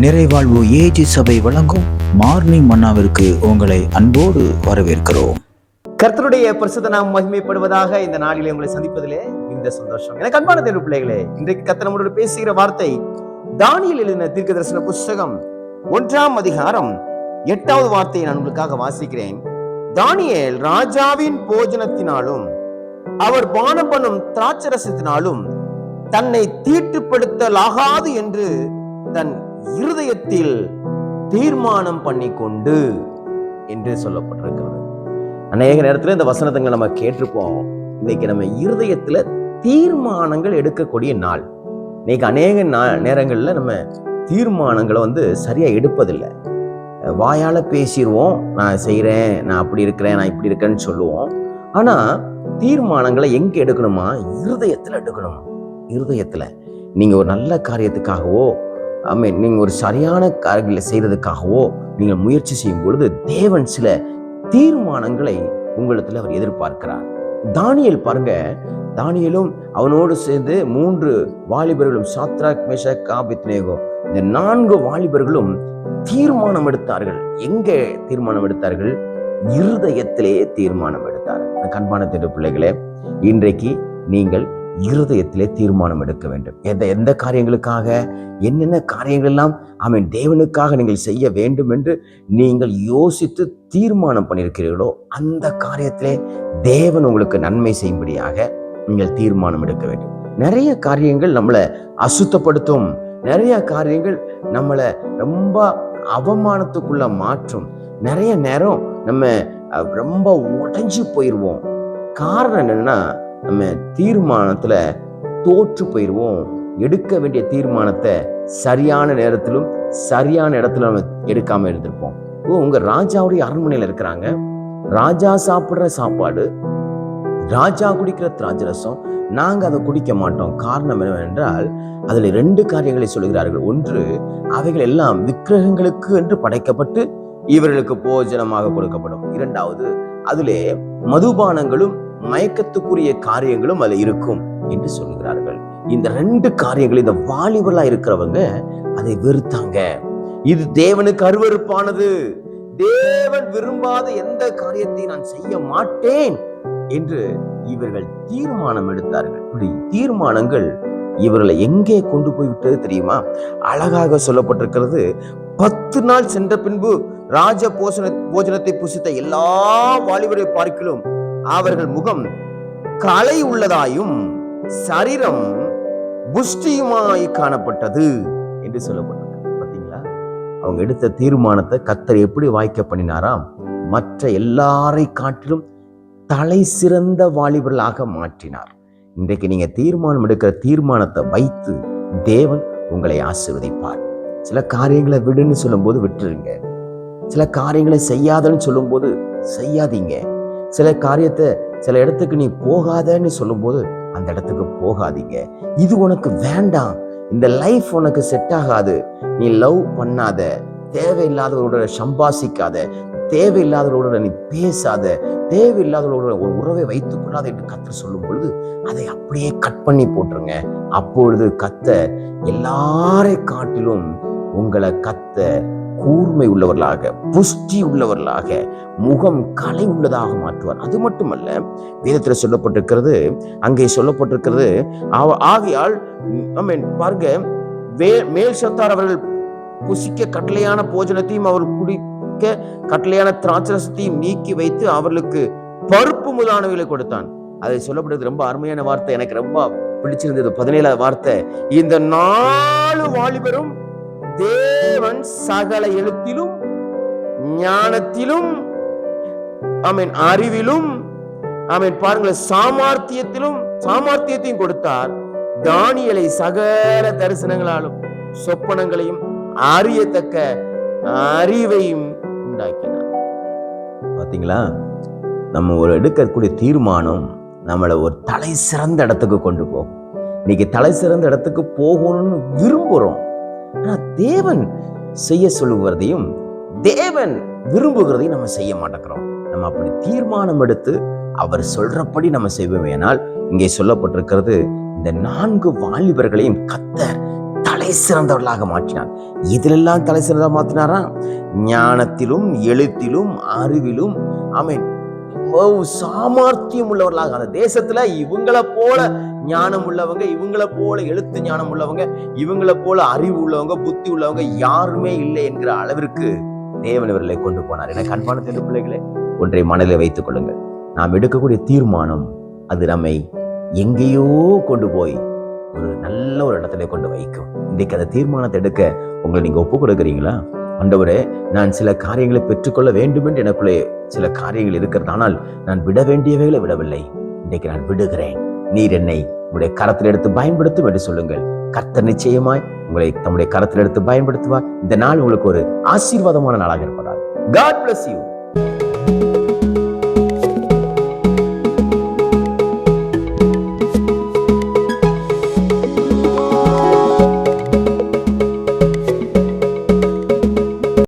நிறைவாழ்வு AG சபை வழங்கும் morning மன்னாவிற்கு உங்களை அன்போடு வரவேற்கிறோம். கர்த்தருடைய பரிசுத்த நாமம் மகிமைப்படுவதாக. இந்த நாளிலே உங்களை சந்திப்பதிலே இந்த சந்தோஷம். எனக்கு அன்பான தேவ பிள்ளைகளே, இன்றைக்கு கர்த்தர் நம்மளோடு பேசுகிற வார்த்தை தானியேல் எழுதின தீர்க்கதரிசன புஸ்தகம் 1ஆம் அதிகாரம் 8வது வார்த்தையை நான் உங்களுக்காக வாசிக்கிறேன். தானியேல் ராஜாவின் போஜனத்தினாலும் அவர் பானம் பண்ணும் திராட்சரசத்தினாலும் தன்னை தீட்டுப்படுத்தலாகாது என்று தன் இருதயத்தில் தீர்மானம் பண்ணி கொண்டு என்று சொல்லப்பட்டிருக்கிறது. அநேக நேரத்துல இந்த வசனத்தை நம்ம கேட்டிருப்போம். இன்னைக்கு நம்ம இருதயத்துல தீர்மானங்கள் எடுக்கக்கூடிய நாள். இன்னைக்கு அநேக நேரங்கள்ல நம்ம தீர்மானங்களை சரியா எடுப்பதில்லை. வாயால பேசிடுவோம், நான் செய்யறேன், நான் அப்படி இருக்கிறேன், நான் இப்படி இருக்கேன்னு சொல்லுவோம். ஆனா தீர்மானங்களை எங்க எடுக்கணுமா? இருதயத்துல எடுக்கணுமா? இருதயத்துல நீங்க ஒரு நல்ல காரியத்துக்காகவோ நீங்க ஒரு சரியான காரியங்களை செய்யறதுக்காகவோ நீங்க முயற்சி செய்யும் பொழுது தேவன் சில தீர்மானங்களை உங்களிடத்துல அவர் எதிர்பார்க்கிறார். தானியேல் பாருங்க, தானியேலும் அவனோடு சேர்ந்து 3 வாலிபர்களும் சாத்ராக், மேஷாக், ஆபேத்நேகோ, இந்த 4 வாலிபர்களும் தீர்மானம் எடுத்தார்கள். எங்க தீர்மானம் எடுத்தார்கள்? இருதயத்திலே தீர்மானம் எடுத்தார்கள். அன்பான தேவ பிள்ளைகளே, இன்றைக்கு நீங்கள் இருதயத்திலே தீர்மானம் எடுக்க வேண்டும். எந்த காரியங்களுக்காக, என்னென்ன காரியங்கள் எல்லாம் தேவனுக்காக நீங்கள் செய்ய வேண்டும் என்று நீங்கள் யோசித்து தீர்மானம் பண்ணியிருக்கிறீர்களோ அந்த காரியத்திலே தேவன் உங்களுக்கு நன்மை செய்யும்படியாக நீங்கள் தீர்மானம் எடுக்க வேண்டும். நிறைய காரியங்கள் நம்மளை அசுத்தப்படுத்தும், நிறைய காரியங்கள் நம்மளை ரொம்ப அவமானத்துக்குள்ள மாற்றும். நிறைய நேரம் நம்ம ரொம்ப உடைஞ்சு போயிடுவோம். காரணம் என்னன்னா, நம்ம தீர்மானத்துல தோற்று போயிடுவோம். எடுக்க வேண்டிய தீர்மானத்தை சரியான நேரத்திலும் சரியான இடத்துல நம்ம எடுக்காம இருந்திருப்போம். உங்க ராஜாவுடைய அரண்மனையில இருக்கிறாங்க, ராஜா சாப்பிடுற சாப்பாடு, ராஜா குடிக்கிற திராட்சரசம், நாங்க அதை குடிக்க மாட்டோம். காரணம் என்னவென்றால் அதுல 2 காரியங்களை சொல்லுகிறார்கள். ஒன்று, அவைகள் எல்லாம் விக்கிரகங்களுக்கு என்று படைக்கப்பட்டு இவர்களுக்கு போஜனமாக கொடுக்கப்படும். 2வது, அதிலே மதுபானங்களும் மயக்கத்துக்குரிய காரியங்களும் அதுல இருக்கும் என்று சொல்லுகிறார்கள். இந்த 2 காரியங்கள் இந்த வாலிபர்களா இருக்கிறவங்க அதை வெறுத்தாங்க. இது தேவனுக்கு அருவருப்பானது, தேவன் விரும்பாத எந்த காரியத்தை நான் செய்ய மாட்டேன் என்று இவர்கள் தீர்மானம் எடுத்தார்கள். இப்படி தீர்மானங்கள் இவர்களை எங்கே கொண்டு போய் விட்டது தெரியுமா? அழகாக சொல்லப்பட்டிருக்கிறது. 10 நாள் சென்ற பின்பு ராஜ போஜனத்தை புசித்த எல்லா வாலிபரை பார்க்கிலும் அவர்கள் முகம் களை உள்ளதாயும் சரீரம் புஷ்டியுமாய் காணப்பட்டது என்று சொல்லப்பட்டிருக்கு. பாத்தீங்களா? அவங்க எடுத்த தீர்மானத்தை கர்த்தர் எப்படி வாய்க்க பண்ணினாராம்? மற்ற எல்லாரை காட்டிலும் தலை சிறந்த வாலிபர்களாக மாற்றினார். இன்றைக்கு நீங்க தீர்மானம் எடுக்கிற தீர்மானத்தை வைத்து தேவன் உங்களை ஆசீர்வதிப்பார். சில காரியங்களை விடுன்னு சொல்லும் போது விட்டுருங்க. சில காரியங்களை செய்யாதன்னு சொல்லும் போது செய்யாதீங்க. சில காரியத்தை சில இடத்துக்கு நீ போகாதன்னு சொல்லும் போது அந்த இடத்துக்கு போகாதீங்க. இது உனக்கு வேண்டாம், இந்த லைஃப் உனக்கு செட் ஆகாது, நீ லவ் பண்ணாத, தேவையில்லாதவரோட சம்பாசிக்காத, தேவையில்லாதவரோட நீ பேசாத, தேவையில்லாதவரோட ஒரு உறவை வைத்துக் கொள்ளாத என்று கர்த்தர் சொல்லும் பொழுது அதை அப்படியே கட் பண்ணி போட்டுருங்க. அப்பொழுது கர்த்தர் எல்லாரை காட்டிலும் உங்களை கர்த்தர் கூர்மை உள்ளவர்களாக, புஷ்டி உள்ளவர்களாக, முகம் களை உள்ளதாக மாற்றுவார். அது மட்டுமல்ல, வேதத்தில் சொல்லப்பட்டிருக்கிறது, அங்கே சொல்லப்பட்டிருக்கிறது, ஆகையால் பாருங்க, மேல் சத்தார் அவர்கள் புசிக்க கட்டளையான போஜனத்தையும் அவர் குடிக்க கட்டளையான திராட்சரசத்தையும் நீக்கி வைத்து அவர்களுக்கு பருப்பு முதலானவைகளை கொடுத்தான். அதை சொல்லப்படுறது ரொம்ப அருமையான வார்த்தை, எனக்கு ரொம்ப பிடிச்சிருந்தது. 17வது வார்த்தை, இந்த 4 வாலிபரும் தேவன் சகல எழுத்திலும் ஞானத்திலும் அறிவிலும் பாருங்களேன் சாமர்த்தியத்தையும் கொடுத்தார். தானியேலை சகல தரிசனங்களாலும் சொப்பனங்களையும் அறியத்தக்க அறிவையும் உண்டாக்கினார். பாத்தீங்களா? நம்ம ஒரு எடுக்கக்கூடிய தீர்மானம் நம்மளை ஒரு தலை சிறந்த இடத்துக்கு கொண்டு போகும். இன்னைக்கு தலை சிறந்த இடத்துக்கு போகணும்னு விரும்புறோம். ஆனா தேவன் செய்ய சொல்லுவதையும் தேவன் விரும்புகிறதையும் நம்ம செய்ய மாட்டேங்கிறோம். நம்ம அப்படி தீர்மானம் எடுத்து அவர் சொல்றபடி நம்ம செய்வோமேனால், இங்கே சொல்லப்பட்டிருக்கிறது, இந்த 4 வாலிபர்களையும் கர்த்தர் தலை தலை சிறந்தவர்களாக மாற்றினார். இதிலெல்லாம் தலை சிறந்தா மாற்றினாரா? ஞானத்திலும், எழுத்திலும், அறிவிலும். ஆமென். சாமர்த்தியம் உள்ளவர்களாக அந்த தேசத்துல இவங்களை போல ஞானம் உள்ளவங்க, இவங்களை போல எழுத்து ஞானம் உள்ளவங்க, இவங்களை போல அறிவு உள்ளவங்க, புத்தி உள்ளவங்க யாருமே இல்லை என்கிற அளவிற்கு தேவன் இவர்களை கொண்டு போனார். எனக்கு அன்பான தேவ பிள்ளைகளே, ஒன்றை மனதில் வைத்துக் கொள்ளுங்கள். நாம் எடுக்கக்கூடிய தீர்மானம் அது நம்மை எங்கேயோ கொண்டு போய் ஒரு நல்ல ஒரு இடத்துல கொண்டு வைக்கும். இன்றைக்கு அந்த தீர்மானத்தை எடுக்க உங்களை நீங்க ஒப்பு கொடுக்குறீங்களா? ஆண்டவரே, நான் சில காரியங்களை பெற்றுக்கொள்ள வேண்டும் என்று எனக்குள்ளே சில காரியங்கள் இருக்கிறது, ஆனால் நான் விட வேண்டியவைகளை விடவில்லை. இன்றைக்கு நான் விடுகிறேன், நீர் என்னை உங்களுடைய கரத்தில் எடுத்து பயன்படுத்தும் என்று சொல்லுங்கள். கர்த்தர் நிச்சயமாய் உங்களை தம்முடைய கரத்தில் எடுத்து பயன்படுத்துவார். இந்த நாள் உங்களுக்கு ஒரு ஆசீர்வாதமான நாளாக இருப்பதால். God bless you.